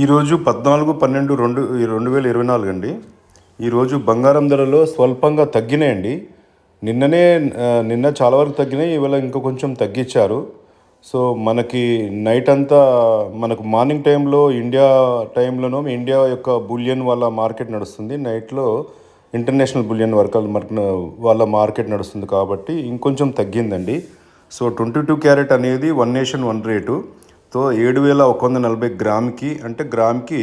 ఈరోజు 14/12/2024 అండి. ఈరోజు బంగారం ధరలు స్వల్పంగా తగ్గినాయండి. నిన్న చాలా వరకు తగ్గినాయి. ఇవాళ ఇంకా కొంచెం తగ్గించారు. సో మనకి నైట్ అంతా మనకు మార్నింగ్ టైంలో టైంలోనో ఇండియా యొక్క బులియన్ వాళ్ళ మార్కెట్ నడుస్తుంది. నైట్లో ఇంటర్నేషనల్ బులియన్ వాళ్ళ మార్కెట్ నడుస్తుంది కాబట్టి ఇంకొంచెం తగ్గిందండి. సో 22 క్యారెట్ అనేది వన్ నేషన్ వన్ రేటు. 7,140 గ్రామ్కి, అంటే గ్రామ్కి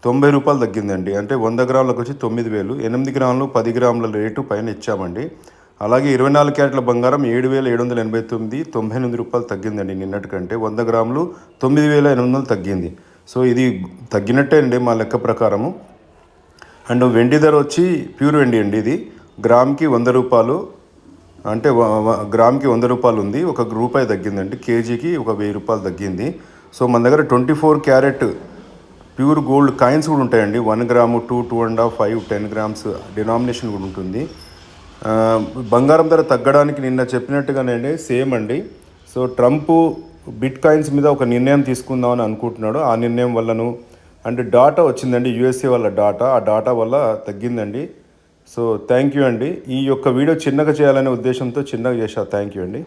90 రూపాయలు తగ్గిందండి. అంటే 100 గ్రాములకు వచ్చి 9,000. 8 గ్రాములు 10 గ్రాముల రేటు పైన ఇచ్చామండి. అలాగే 24 క్యారెట్ల బంగారం 7,789, 98 రూపాయలు తగ్గిందండి నిన్నటికంటే. 100 గ్రాములు 9,800 తగ్గింది. సో ఇది తగ్గినట్టే అండి మా లెక్క ప్రకారము. అండ్ వెండి ధర వచ్చి ప్యూర్ వెండి అండి. ఇది గ్రామ్కి 100 రూపాయలు, అంటే గ్రామ్కి 100 రూపాయలు ఉంది. ఒక రూపాయి తగ్గిందండి. కేజీకి 1,000 రూపాయలు తగ్గింది. సో మన దగ్గర 24 క్యారెట్ ప్యూర్ గోల్డ్ కాయిన్స్ కూడా ఉంటాయండి. 1 గ్రాము, 2, 2.5, 5, 10 గ్రామ్స్ డినామినేషన్ కూడా ఉంటుంది. బంగారం ధర తగ్గడానికి నిన్న చెప్పినట్టుగానే సేమ్ అండి. సో ట్రంప్ బిట్ కాయిన్స్ మీద ఒక నిర్ణయం తీసుకుందామని అనుకుంటున్నాడు. ఆ నిర్ణయం వల్లను అంటే డాటా వచ్చిందండి, యూఎస్ఏ వాళ్ళ డాటా. ఆ డాటా వల్ల తగ్గిందండి. సో థ్యాంక్ యూ అండి. ఈ యొక్క వీడియో చిన్నగా చేయాలనే ఉద్దేశంతో చిన్నగా చేశా. థ్యాంక్ యూ అండి.